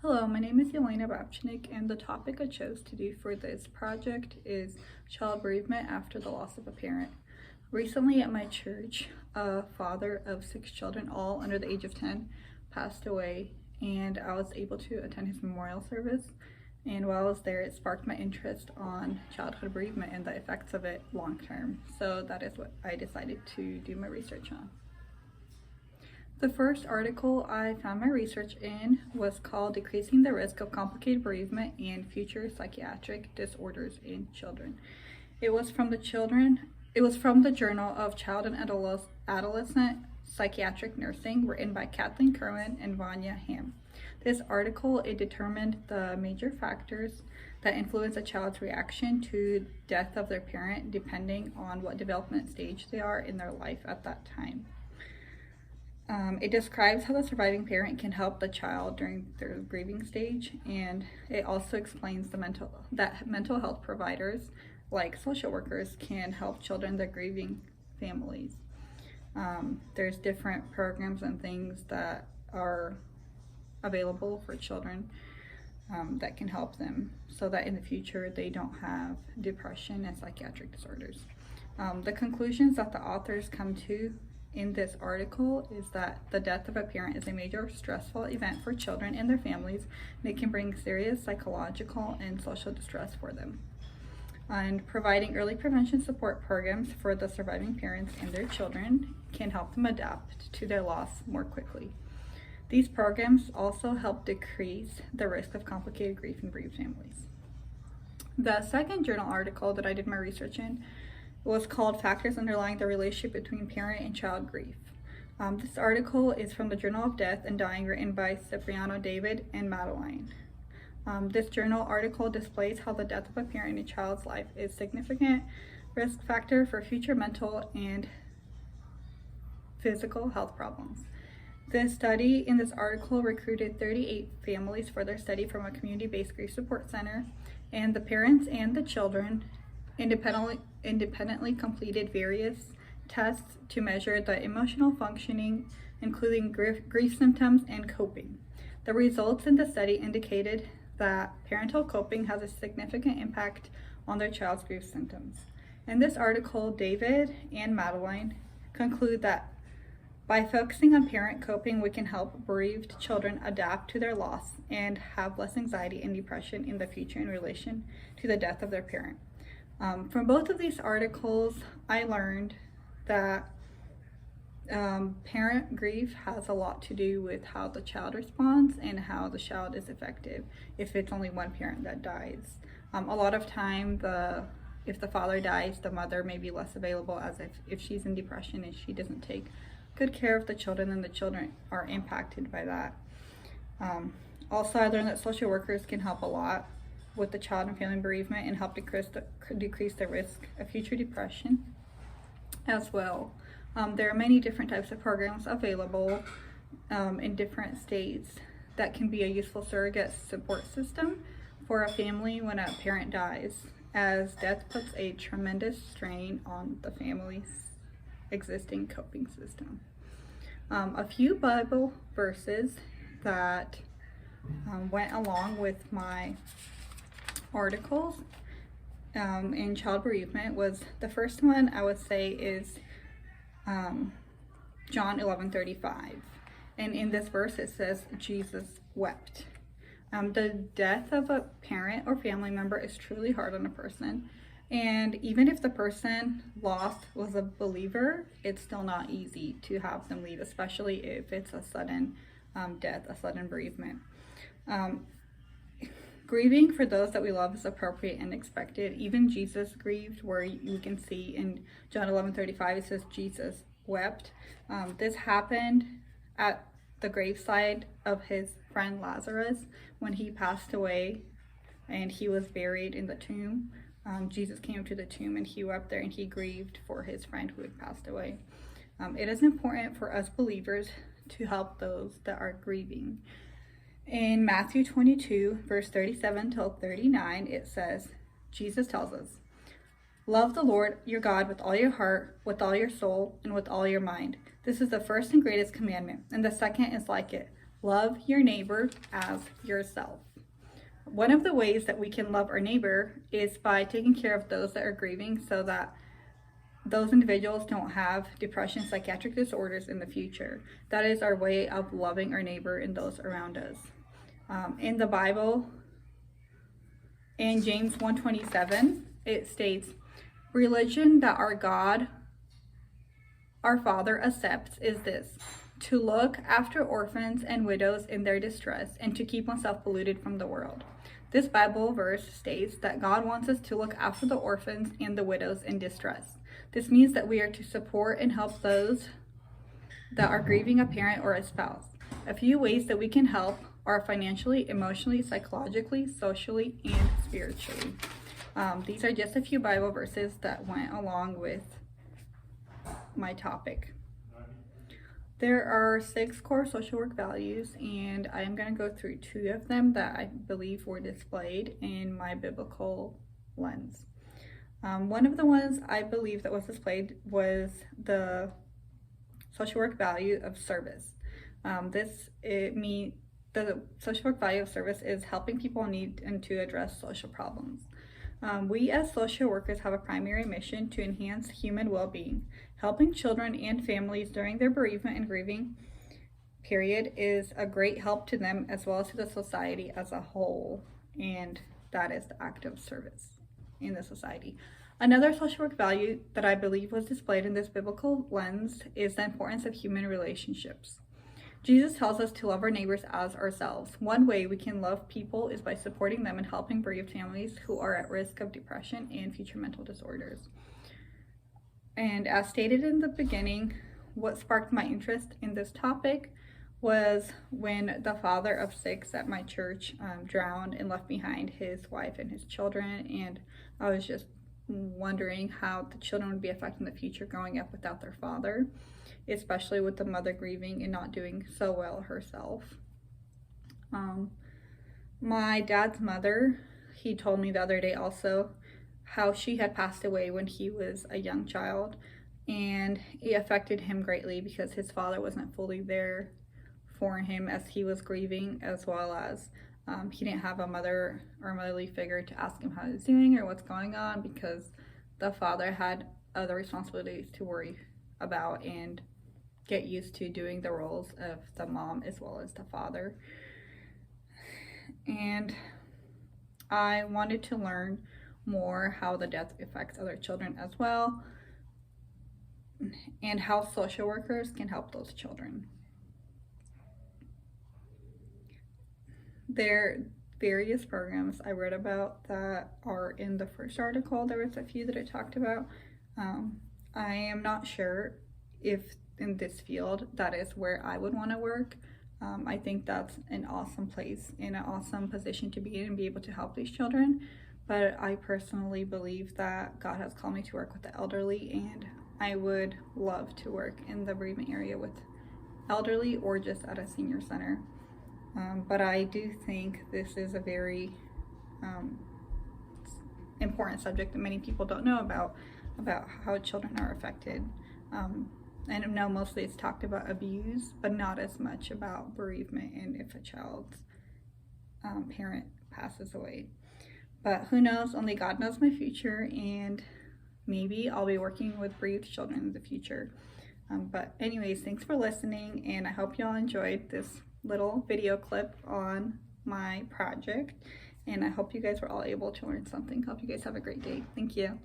Hello, my name is Elena Babchinik, and the topic I chose to do for this project is child bereavement after the loss of a parent. Recently at my church, a father of 6 children, all under the age of 10, passed away, and I was able to attend his memorial service. And while I was there, it sparked my interest on childhood bereavement and the effects of it long term. So that is what I decided to do my research on. The first article I found my research in was called Decreasing the Risk of Complicated Bereavement and Future Psychiatric Disorders in Children. It was from the Journal of Child and Adolescent Psychiatric Nursing, written by Kathleen Kerwin and Vanya Ham. This article, it determined the major factors that influence a child's reaction to death of their parent depending on what development stage they are in their life at that time. It describes how the surviving parent can help the child during their grieving stage, and it also explains that mental health providers like social workers can help children that are grieving families. There's different programs and things that are available for children that can help them so that in the future they don't have depression and psychiatric disorders. The conclusions that the authors come to in this article is that the death of a parent is a major stressful event for children and their families, and it can bring serious psychological and social distress for them. And providing early prevention support programs for the surviving parents and their children can help them adapt to their loss more quickly. These programs also help decrease the risk of complicated grief in bereaved families. The second journal article that I did my research in was called Factors Underlying the Relationship Between Parent and Child Grief. This article is from the Journal of Death and Dying, written by Cipriano David and Madeline. This journal article displays how the death of a parent in a child's life is a significant risk factor for future mental and physical health problems. The study in this article recruited 38 families for their study from a community-based grief support center, and the parents and the children independently completed various tests to measure the emotional functioning, including grief symptoms and coping. The results in the study indicated that parental coping has a significant impact on their child's grief symptoms. In this article, David and Madeline conclude that by focusing on parent coping, we can help bereaved children adapt to their loss and have less anxiety and depression in the future in relation to the death of their parent. From both of these articles, I learned that parent grief has a lot to do with how the child responds and how the child is affected if it's only one parent that dies. A lot of time, if the father dies, the mother may be less available, as if she's in depression and she doesn't take good care of the children, then the children are impacted by that. Also, I learned that social workers can help a lot with the child and family bereavement and help decrease the risk of future depression as well. There are many different types of programs available in different states that can be a useful surrogate support system for a family when a parent dies, as death puts a tremendous strain on the family's existing coping system. A few Bible verses that went along with my articles in child bereavement was, the first one I would say is John 11:35, and in this verse it says Jesus wept. The death of a parent or family member is truly hard on a person, and even if the person lost was a believer, it's still not easy to have them leave, especially if it's a sudden death, a sudden bereavement. Grieving for those that we love is appropriate and expected. Even Jesus grieved, where you can see in John 11:35, it says Jesus wept. This happened at the graveside of his friend Lazarus when he passed away and he was buried in the tomb. Jesus came to the tomb and he wept there, and he grieved for his friend who had passed away. It is important for us believers to help those that are grieving. In Matthew 22, verse 37 till 39, it says, Jesus tells us, "Love the Lord your God with all your heart, with all your soul, and with all your mind. This is the first and greatest commandment, and the second is like it. Love your neighbor as yourself. One of the ways that we can love our neighbor is by taking care of those that are grieving so that those individuals don't have depression, psychiatric disorders in the future. That is our way of loving our neighbor and those around us. In the Bible, in James 1:27, it states, "Religion that our God, our Father, accepts is this, to look after orphans and widows in their distress and to keep oneself polluted from the world." This Bible verse states that God wants us to look after the orphans and the widows in distress. This means that we are to support and help those that are grieving a parent or a spouse. A few ways that we can help are financially, emotionally, psychologically, socially, and spiritually. These are just a few Bible verses that went along with my topic. There are 6 core social work values, and I am going to go through 2 of them that I believe were displayed in my biblical lens. One of the ones I believe that was displayed was the social work value of service. The social work value of service is helping people in need and to address social problems. We as social workers have a primary mission to enhance human well-being. Helping children and families during their bereavement and grieving period is a great help to them as well as to the society as a whole, and that is the act of service in the society. Another social work value that I believe was displayed in this biblical lens is the importance of human relationships. Jesus tells us to love our neighbors as ourselves. One way we can love people is by supporting them and helping bereaved families who are at risk of depression and future mental disorders. And as stated in the beginning, what sparked my interest in this topic was when the father of 6 at my church drowned and left behind his wife and his children, and I was just wondering how the children would be affected in the future growing up without their father, especially with the mother grieving and not doing so well herself. My dad's mother, he told me the other day also how she had passed away when he was a young child, and it affected him greatly because his father wasn't fully there for him as he was grieving, as well as he didn't have a mother or motherly figure to ask him how he's doing or what's going on because the father had other responsibilities to worry about and get used to doing the roles of the mom as well as the father. And I wanted to learn more how the death affects other children as well, and how social workers can help those children. There are various programs I read about that are in the first article. There was a few that I talked about. I am not sure if in this field that is where I would want to work. I think that's an awesome place and an awesome position to be in and be able to help these children. But I personally believe that God has called me to work with the elderly, and I would love to work in the bereavement area with elderly or just at a senior center. But I do think this is a very important subject that many people don't know about how children are affected. I know mostly it's talked about abuse, but not as much about bereavement and if a child's parent passes away. But who knows? Only God knows my future, and maybe I'll be working with bereaved children in the future. But anyways, thanks for listening, and I hope y'all enjoyed this little video clip on my project, and I hope you guys were all able to learn something. Hope you guys have a great day. Thank you.